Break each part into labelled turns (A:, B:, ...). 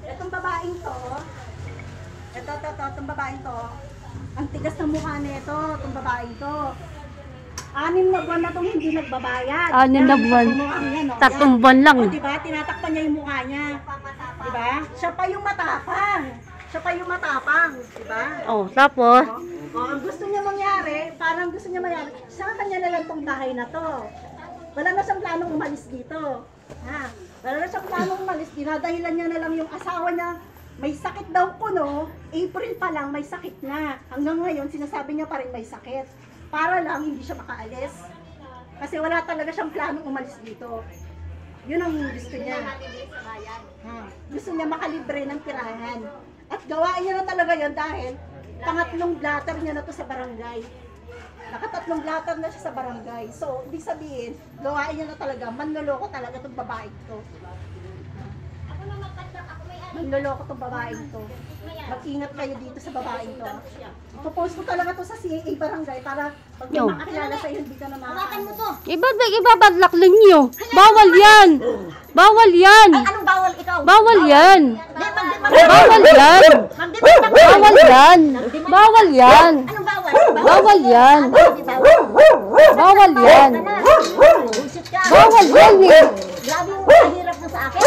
A: Itong babaeng to, itong babaeng to, ang tigas ng mukha nito, itong babaeng to. 6 na buwan na itong hindi nagbabayad.
B: 6 na buwan. Tatlong buwan lang.
A: O, diba? Tinatakpan niya yung mukha niya. Diba? Siya pa yung matapang. Siya pa yung matapang. Diba?
B: Oh, tapos?
A: Ang gusto niya mangyari, parang gusto niya mangyari, sa kanya na lang tong bahay na to. Wala na siyang planong umalis dito. Ha? Wala na siyang planong umalis. Dinadahilan niya na lang yung asawa niya. May sakit daw kuno. April pa lang may sakit na. Hanggang ngayon, sinasabi niya pa rin may sakit. Para lang hindi siya makaalis. Kasi wala talaga siyang planong umalis dito. Yun ang gusto niya. Gusto niya makalibre ng tirahan. At gawain niya na talaga yun dahil pangatlong blatter niya na to sa barangay. Nakatatlong blatter na siya sa barangay. So, ibig sabihin, gawain niya na talaga, manloloko talaga itong babae to. Manloloko itong babae to. Mag-ingat kayo dito sa babaeng to. Ipopost ko talaga to sa CAA barangay para pag may makakilala sa'yo, hindi ka na makakilala.
B: Ibabadlak ninyo. Bawal yan. Bawal yan.
A: Ay, anong bawal ikaw?
B: Bawal yan. Bawal yan. Bawal yan. Bawal yan.
A: Anong bawal?
B: Bawal yan. Bawal yan. Bawal yan eh.
A: Grabe yung mahirap na sa akin.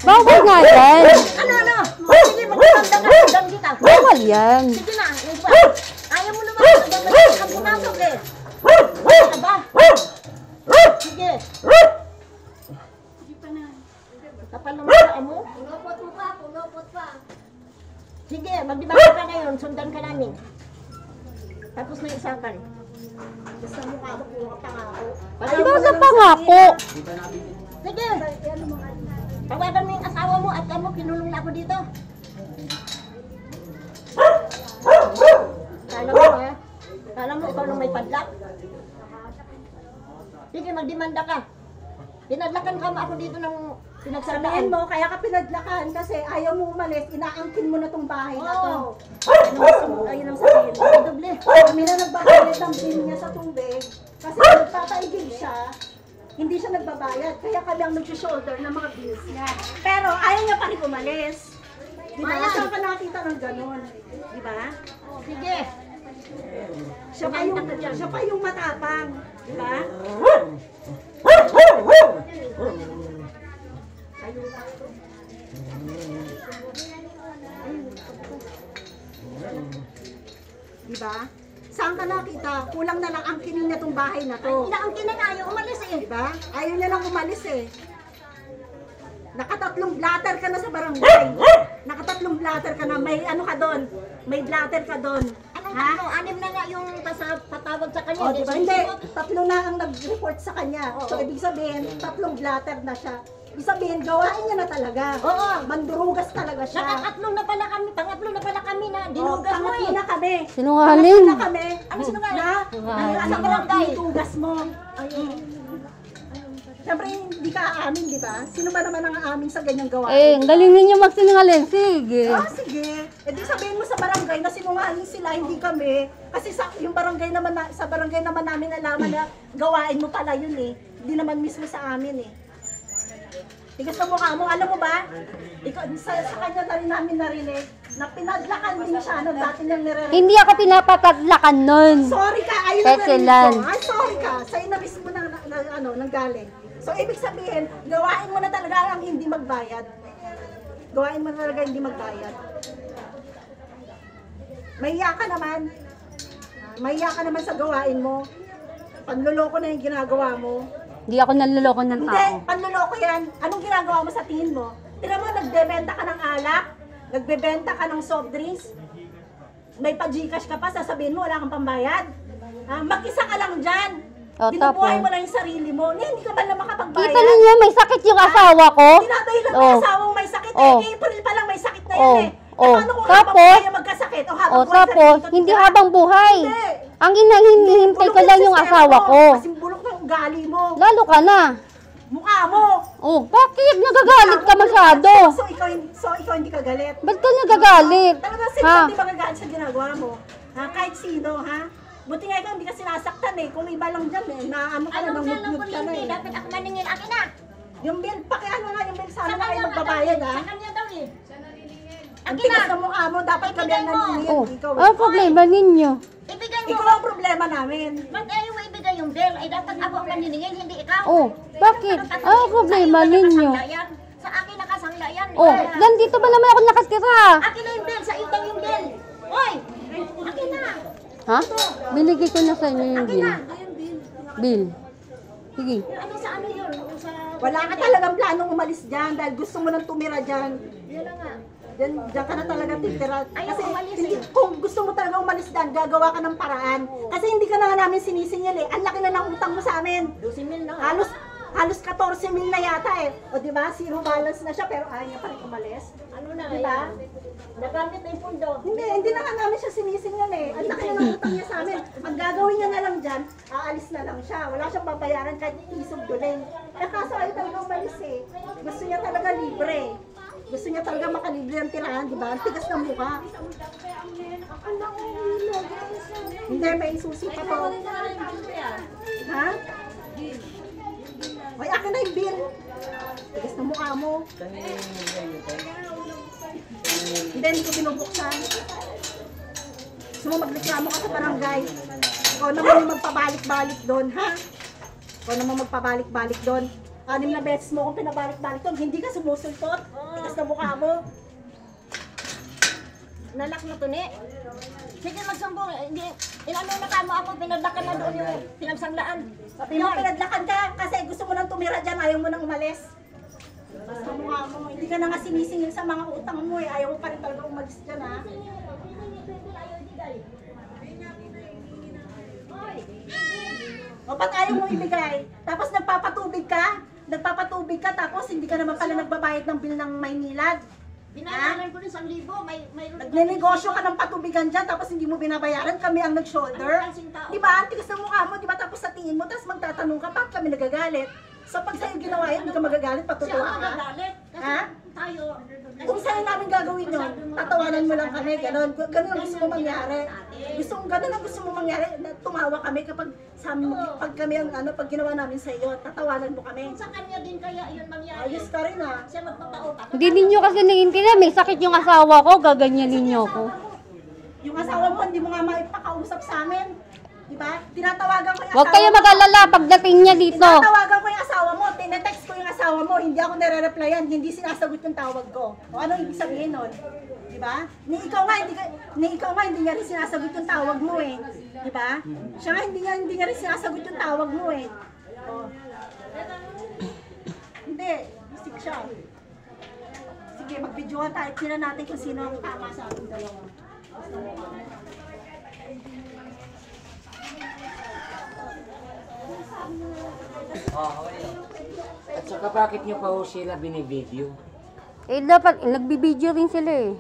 B: Bawal nga yan.
A: Ano? Sige, magkakanda ka hanggang dito.
B: Bawal yan.
A: Sige na, ayaw mo naman hanggang ang pumasok eh. Ano ba? Sige. Sige pa na. Kapal naman ka mo? Pulopot mo pa, pulopot pa. Sige, magdibaka ka ngayon, sundan ka namin. Tapos na isapan. Basta mukha mo, puro pangako.
B: Basta pangako.
A: Sige. Tawagan mo yung asawa mo at mo, kinulong na ako dito. Kala mo ha? Kala mo ikaw nung may padlak? Sige, magdemanda ka. Pinadlakan ka mo ako dito ng pinagsabihin mo, kaya ka pinadlakan kasi ayaw mo umalis, inaangkin mo na tong bahay na to. Ayun ang sabihin mo. Doble. Kami na nagbabayad ng bill niya sa tubig kasi nagpapaigil siya. Hindi siya nagbabayad, kaya kami ang nag-shoulder ng mga bills niya. Pero ayaw niya pa rin umalis. Diba? Saan ka nakita ng ganun? Diba? Sige. Siya pa yung matapang. Diba? Diba? Saan ka nakita? Kulang na lang angkinin niya tong bahay na to. Inaangkinin na ayaw umalis eh. Diba? Ayaw niya lang umalis eh. Nakatatlong blatter ka na sa barangay. Nakatatlong blatter ka na. May ano ka doon? May blatter ka doon. Anong tatlo? 6 na nga yung patawag sa kanya. O, diba? Hindi. 3 na ang nag-report sa kanya. So, ibig sabihin, 3 blatter na siya. Ibig sabihin, gawain niya na talaga. Oo. Mandurugas talaga siya. Pangatlo na pala kami na dinugas mo eh. Na kami.
B: Sinungaling.
A: Na kami. Ano sinungaling? Na sa barangay. Ditugas mo. Siyempre, hindi ka aamin, di ba? Sino ba naman ang aamin sa ganyang gawain?
B: Eh, ang galing ninyo magsinungaling. Sige.
A: Sige. E di sabihin mo sa barangay na sinungaling sila, hindi kami. Kasi yung barangay naman sa barangay naman namin nalaman na gawain mo pala yun eh. Hindi naman mismo sa amin eh. Tigas na mukha mo, alam mo ba? Ikaw, sa kanya na rin namin narinig na pinadlakan din siya nung dati niyang nire-report.
B: Hindi ako pinapatadlakan nun.
A: Sorry ka, ayun na rin ko. Ay, sorry ka. Sa'yo na mismo nang galing. So, ibig sabihin, gawain mo na talaga ang hindi magbayad. Gawain mo na talaga hindi magbayad. Mahiya ka naman. Mahiya ka naman sa gawain mo. Panloloko na yung ginagawa mo.
B: Hindi ako nanloloko ng tao.
A: Hindi, panloloko yan. Anong ginagawa mo sa tingin mo? Tira mo, nagbebenta ka ng alak, nagbebenta ka ng soft drinks, may pa-Gcash ka pa, sasabihin mo, wala kang pambayad. Mag-isa ka lang dyan. Binubuhay mo lang yung sarili mo. Hindi ka ba lang makapagbayad?
B: Kita ninyo, may sakit yung asawa ko.
A: Tinadahilan mo yung asawang may sakit eh. April pa lang may sakit na yun eh. Paano kung habang buhay magkasakit?
B: Tapos, hindi habang buhay. Ang hinihintay ko lang yung asawa ko.
A: Kasing bulok ng ugali mo.
B: Lalo ka na.
A: Mukha mo.
B: Bakit? Nagagalit ka masyado.
A: So ikaw hindi ka galit?
B: Ba't ka nagagalit?
A: Talaga hindi magagalit sa ginagawa mo. Kahit sino, ha? Buti nga ikaw hindi ka sinasaktan eh. Kung iba lang dyan eh, naano ka na, nangmutmut ka na eh.
C: Dapat ako maningil, akin na.
A: Yung bill, pakiano nga yung bill, sana nga yung magbabayad, ha?
C: Sa kanya daw eh.
A: Ang tigas ng mukha mo, dapat kami ang naningin.
B: Oh,
A: Ikaw,
B: ano problema ninyo?
C: Ibigay mo.
A: ikaw ang problema namin.
C: Ba't ayaw mo ibigay yung bill? Ay dapat ako ang maniningil, hindi ikaw.
B: Oh, bakit? Ano problema ninyo?
C: Sa akin nakasangla yan.
B: Oh, nandito ba naman ako nakatira?
C: Akin na yung bill, sa iyo yung bill. Hoy! Akin na.
B: Ha? Binigay ko na sa inyo yung
C: Akin
B: bill.
C: na.
B: Bill. Sige.
C: Ano sa ano yun? Sa...
A: Wala ka talagang planong umalis dyan dahil gusto mo nang tumira dyan.
C: Yan na nga.
A: Diyan ka na talaga titira.
C: Ayaw
A: Kasi
C: umalis
A: hindi,
C: eh.
A: kung gusto mo talaga umalis dyan, gagawa ka ng paraan. Kasi hindi ka na nga namin sinisingil eh. Ang laki na ng utang mo sa amin.
C: 12,000 na.
A: Halos 14 mil na yata eh. O di ba? Zero balance na siya pero ayaw niya pa rin umalis.
C: Ano na?
A: Diba?
C: Nagamit na yung pundo.
A: Hindi na nga namin siya sinisingil eh. Ang laki na ng utang niya sa amin. Ang gagawin niya na lang dyan, aalis na lang siya. Wala siyang babayaran kahit isog duling. Eh kaso ayaw talaga umalis eh. Gusto niya talaga libre. Gusto niya talaga makalibre ang tirahan, di ba? Ang tigas ng mukha. Hindi, may susi pa to. Ha? Ay, akin na yung bill. Tigas ng mukha mo. Hindi ko binubuksan. Gusto mo magreklamo ka sa barangay. Ikaw naman yung magpabalik-balik doon, ha? Ikaw naman magpabalik-balik doon. 6 na beses mo akong pinabalik-balik doon. Hindi ka sumusultot. Tigas ng mukha mo.
C: Nalak mo to ni. Sige magsumbong. Hindi, inano na kamo ako, pinagdakan na doon yung pinagsanglaan.
A: Sabi mo, pinadlakan ka kasi gusto mo nang tumira dyan, ayaw mo nang umalis. Tigas ng mukha mo. Hindi ka na nga sinisingil sa mga utang mo eh. Ayaw mo pa rin talaga umalis dyan, ha? O ba't ayaw mo ibigay? Tapos nagpapatubig ka, tapos hindi ka naman pala nagbabayad ng bill ng Maynilad.
C: Binayaran ko rin 1,000. May
A: Nagnenegosyo ka ng patubigan dyan, tapos hindi mo binabayaran, kami ang nag-shoulder. Di ba? Ang tigas ng mukha mo, di ba? Tapos sa tingin mo, tapos magtatanong ka, bakit kami nagagalit? So pag sa'yo ginawa yun, hindi ka magagalit,
C: siya
A: patutuwa
C: ang
A: ka.
C: magagalit. Kasi
A: Ha?
C: tayo.
A: Kung sa'yo namin gagawin yun, tatawanan mo lang kami, gano'n. Gano'n ang gusto mo mangyari. Gano'n ang gusto mo mangyari, tumawa kami kapag pag kami ang pag ginawa namin sa iyo, tatawanan mo kami.
C: Sa kanya din kaya yun mangyari.
A: Ayos ka rin ah.
C: Siya magpapautak.
B: Hindi ninyo kasi naiintindihan. May sakit yung asawa ko. Gaganyan ninyo ko.
A: Yung asawa mo, hindi mo nga maipakausap sa amin. Diba? Tinatawagan ko yung
B: Huwag kayo mag-alala pagdating niya dito.
A: Tinatawagan ko yung asawa mo, tinetext ko yung asawa mo, hindi ako nire-replyan, hindi sinasagot yung tawag ko. O ano ibig sabihin nun? Diba? Ni ikaw nga, hindi nga rin sinasagot yung tawag mo eh. Diba? Siya nga, hindi nga rin sinasagot yung tawag mo eh. O. Hindi, bisik siya. Sige, mag-videoan tayo, tingnan natin kung sino ang tama sa ating dalawa.
D: At saka bakit nyo pa ho sila binibideo?
B: Eh, dapat, nagbibideo rin sila eh.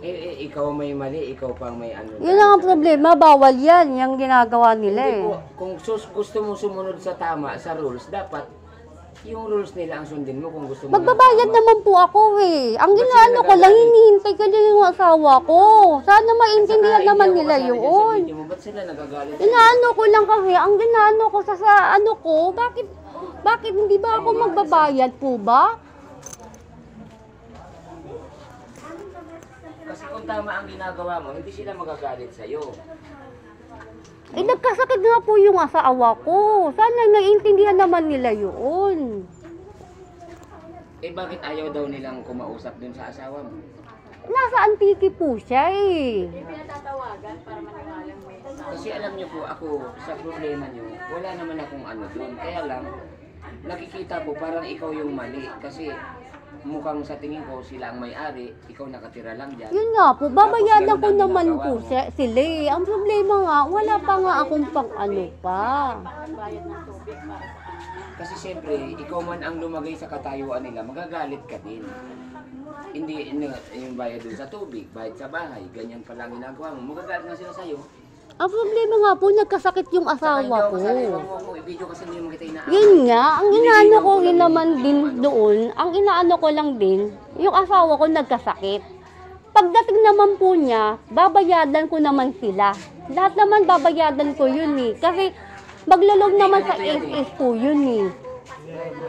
D: Ikaw may mali, ikaw pang may ano.
B: Yun lang ang problema. Bawal yan. Yung ginagawa nila
D: Hindi
B: eh.
D: po, kung gusto mo sumunod sa tama, sa rules, dapat yung rules nila ang sundin mo kung gusto mo.
B: Magbabayad
D: ng tama.
B: naman po ako eh. Ang
D: Ba't
B: ginaano
D: sila
B: ko lang,
D: nagagalit?
B: hinihintay ko lang yung asawa ko. Sana
D: At
B: maintindihan
D: saka,
B: naman
D: hindi
B: nila
D: ako kasali dyan sa
B: yun.
D: video mo. Ba't sila nagagalit?
B: Inaano ko lang kasi, ang ginaano ko sa ano ko, bakit hindi ba ako magbabayad po ba?
D: Kasi kung tama ang ginagawa mo, hindi sila magagalit sa'yo.
B: Eh, nagkasakit nga po yung asawa ko. Sana naiintindihan naman nila yun.
D: Eh bakit ayaw daw nilang kumausap dun sa asawa mo?
B: Nasa Antique po siya eh.
D: Kasi alam niyo po, ako sa problema niyo, wala naman akong ano dun. Kaya lang, nakikita po parang ikaw yung mali. Kasi mukhang sa tingin ko sila ang may-ari, ikaw nakatira lang dyan.
B: Yun nga po, babayadan ko
D: Tapos ganun ang
B: naman
D: ginagawa
B: po
D: mo.
B: sila eh. Ang problema nga, wala pa nga akong pang ano pa.
D: Kasi siyempre, ikaw man ang lumagay sa katayuan nila, magagalit ka din. Hindi yung bayad dun sa tubig, bayad sa bahay, ganyan pa lang ginagawa mo. Magagalit na sila sa'yo.
B: Ang problema nga po, nagkasakit yung asawa ko.
D: I-video kasi hindi mo kita inaaway.
B: Yun nga, ang inaano ko rin naman din doon, ang inaano ko lang din, yung asawa ko nagkasakit. Pagdating naman po niya, babayadan ko naman sila. Lahat naman babayadan ko yun eh. Kasi maglulog naman sa SS po yun eh.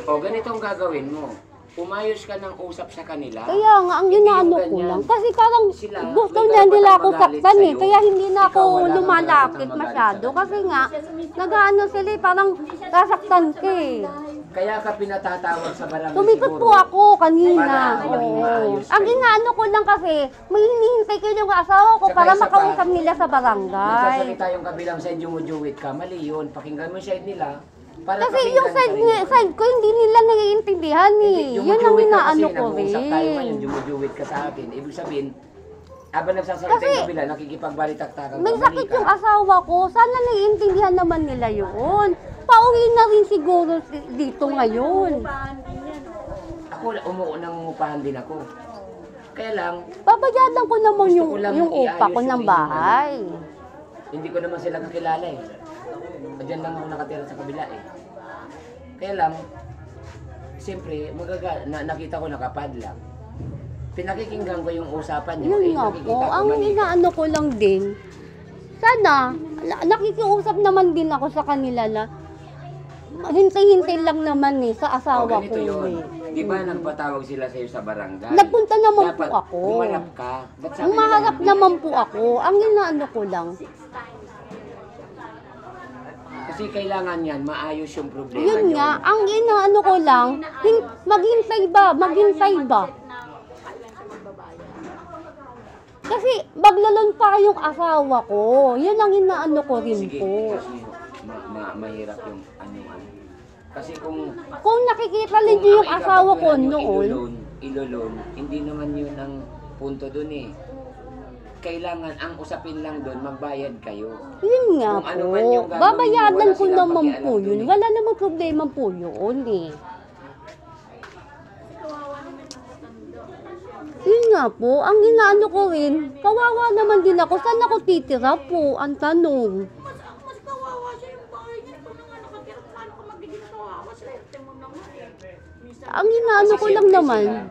D: O, ganito ang gagawin mo. umayos ka ng usap sa kanila.
B: Kaya nga, ang
D: Hindi
B: inaano
D: yung
B: ko
D: ganyan.
B: lang. Kasi parang
D: Sila,
B: gusto
D: may
B: niya nila ako
D: karapatang
B: saktan eh.
D: magalit
B: Kaya
D: sa'yo.
B: hindi na ako
D: Ikaw, wala kang
B: lumalapit
D: karapatang magalit
B: masyado.
D: sa
B: Kasi
D: kanila.
B: nga, nag-ano sila eh, parang sasaktan ka eh.
D: Kaya ka pinatatawag sa barangay
B: Tumikot po
D: siguro.
B: ako kanina.
D: Para maging
B: Oo.
D: maayos
B: Ang
D: kayo.
B: inaano ko lang kasi, may hinihintay ko yung asawa ko
D: Saka
B: para
D: isa pa,
B: makausap nila sa barangay.
D: Nagsasalita yung kabilang side, jumujuwit ka. Mali yun. Pakinggan mo yung side nila. Para
B: Kasi
D: pakinggan
B: yung
D: ka rin.
B: side ko, hindi nila naiintindihan eh.
D: Hindi,
B: Yun ang
D: jumujuwit ka
B: inaano
D: kasi,
B: ko
D: nag-uusap tayo
B: rin.
D: ngayon, jumujuwit ka sa akin. Ibig sabihin, habang nagsasalita
B: Kasi,
D: yung kabila, nakikipagbalitaktakan ka.
B: May
D: Mali
B: sakit
D: ka.
B: yung asawa ko. Sana naiintindihan naman nila yun. Pauwi na rin siguro dito ngayon.
D: Ako, umuunang upahan din ako. Kaya lang,
B: Babayadan ko naman
D: Gusto
B: yung,
D: ko lang
B: yung upa ko
D: iayos
B: ng
D: yung
B: bahay.
D: hindi ko naman sila kakilala eh. Diyan lang ako nakatira sa kabila eh. Kaya lang, siyempre, nakita ko nakapadlock. Pinakikinggan ko yung usapan niyo.
B: Yun nga
D: nakikita
B: po.
D: ko
B: Ang
D: mali.
B: inaano ko lang din, sana, nakikiusap naman din ako sa kanila na hintay-hintay lang naman eh sa asawa ko
D: ganito yun.
B: eh.
D: Di ba nagpatawag sila sa'yo sa barangay?
B: Nagpunta naman
D: Dapat
B: po ako.
D: Humarap ka. Ba't sabi
B: Umaharap
D: nila,
B: naman po ako. Ang inaano ko lang,
D: Kasi kailangan yan, maayos yung problema
B: yun
D: niyo.
B: nga, ang inaano ko lang, maghintay ba? Kasi maglalon pa yung asawa ko. Yun ang inaano ko rin
D: Sige,
B: po.
D: kasi mahirap yung ano yan. Kasi
B: Kung nakikita ninyo yung
D: ang
B: asawa ko
D: ikakatwiran nyo,
B: noon,
D: ilolon, hindi naman yun ang punto dun eh. Kailangan, ang usapin lang dun, magbayad kayo.
B: yun nga
D: Kung ano
B: po.
D: man yung gagawin
B: Babayadan
D: nyo, wala
B: ko
D: silang
B: naman
D: pakialam
B: po
D: dun
B: yun.
D: eh.
B: Wala namang problema po yun eh. Yun nga po, ang inaano ko rin, kawawa naman din ako. Saan ako titira po? Ang tanong.
C: Mas kawawa siya yung bahay niya. Kung nga nakatira, paano ka magiging kawawa? Swerte mo naman eh.
B: Ang inaano ko
D: Kasi
B: lang
D: siyempre
B: naman,
D: sila,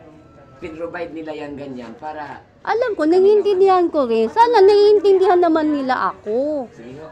D: pinrovide nila yan ganyan para,
B: alam ko, naiintindihan ko rin. Sana naiintindihan naman nila ako.
D: sige ho.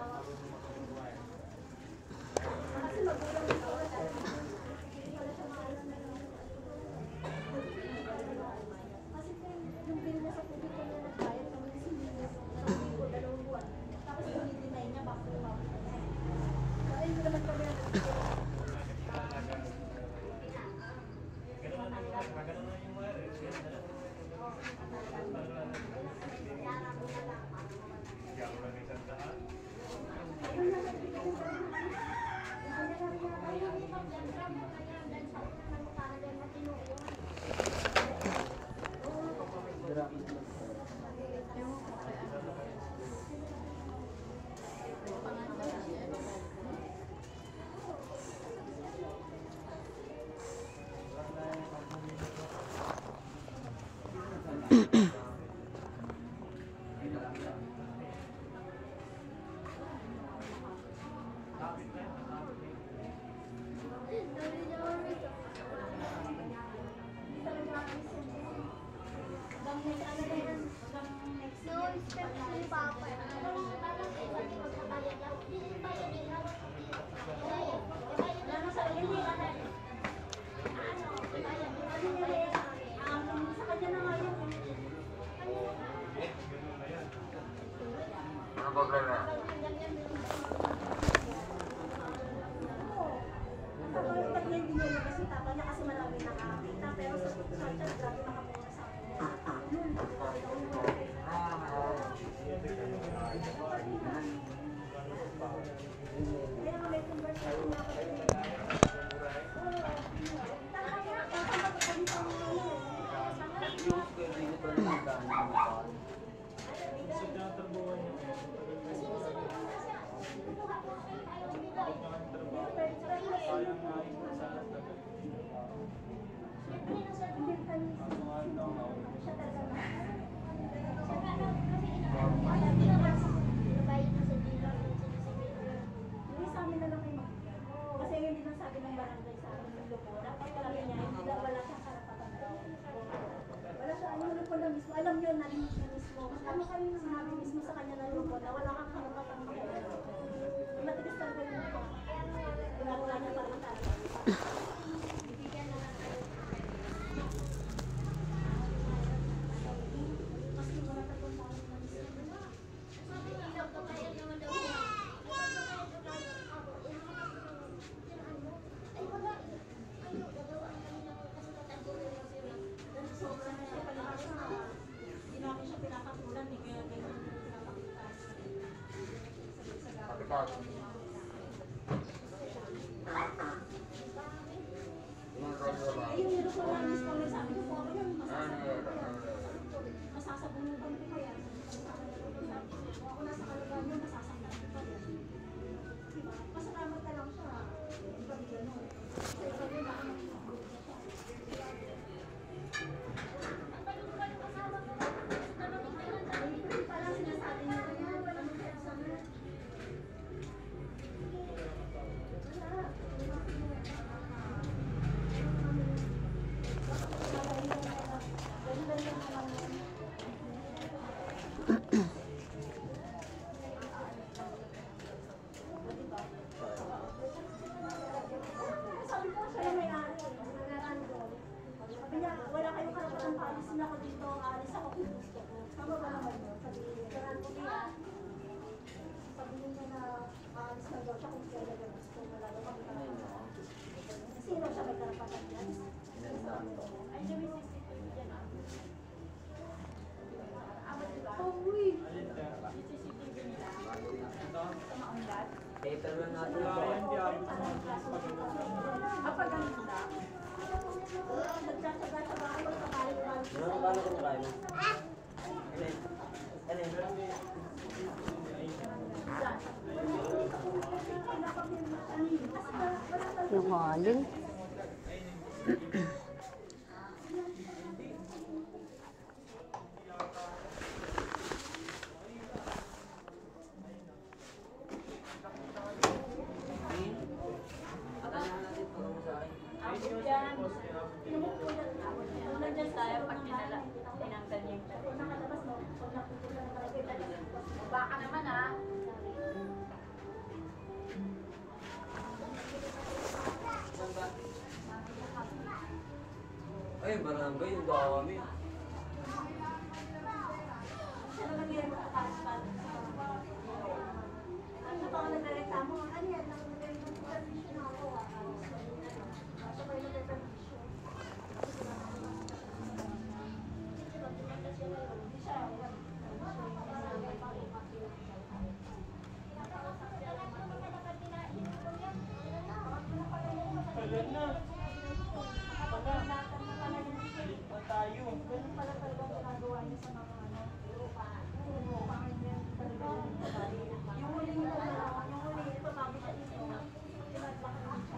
A: Alam nyo na mismo. Ano kami sinabi mismo sa kanya ng lupot na wala kang karapatang makialam. Matigas talaga yung lupot. Wala niya pa rin talaga. namin siya pinapatulan, eh, kaya ganyan yung pinapakita. Ay, yung nilo ko namin sa kanya, sabi ko po ako yan, masasabunutan ko pa yan. Kung ako nasa kalagayan yun, masasaktan ko pa yan. Diba? Pasalamat na lang siya. Iba di gano'n. Kasi iba din baka mag-improve na siya. April pa lang sinasabi niya na yan, walang exam. Sabi ko siya yung may-ari, nagaran ko. Sabi niya, wala kayong karapatan paalisin ako dito, aalis ako kung gusto ko. Tama ba naman yun? Sabi niya, nagaran ko niya. Sabi niya na aalis na daw siya kung kaya na gusto. Wala daw kami karapatan. Sino siya may karapatan yan? Ay, siya may CCTV yan ah. Uy! CCTV nila. Sa maunlad.
D: Paper lang natin ito.
A: Kapag ganun na, nagtsatsaga-tsaga ako sa balik-balik.
D: Paano kung kaya mo?
B: Yung halin.
A: Nandiyan tayo pag tinanggal niya yung tayo. Nakalabas mo, pag napupunta na talaga yung tayo. Baka naman ah.
D: Ay, barangay, yung dami.
A: Siya naman yan, mataas-taas. Ano pa ako nagreklamo? Ano yan? Nag-permission ako ah. So, kayo nag-permission. Ganun pala talaga ang ginagawa niya sa mga ano, yung huli niya na, yung huli ito, bago siya dito, tinatlakan siya.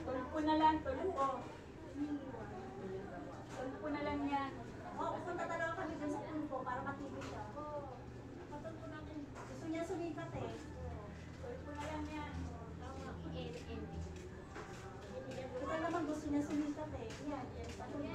C: Tulpo na lang, tulpo. Tulpo na lang yan.
A: Oo, pupunta talaga kami dun sa Tulpo para matulog siya. Gusto niya sumikat eh.
C: Tulpo na lang yan.
A: Ito naman gusto niya sumikat eh. Yan, yan, patulog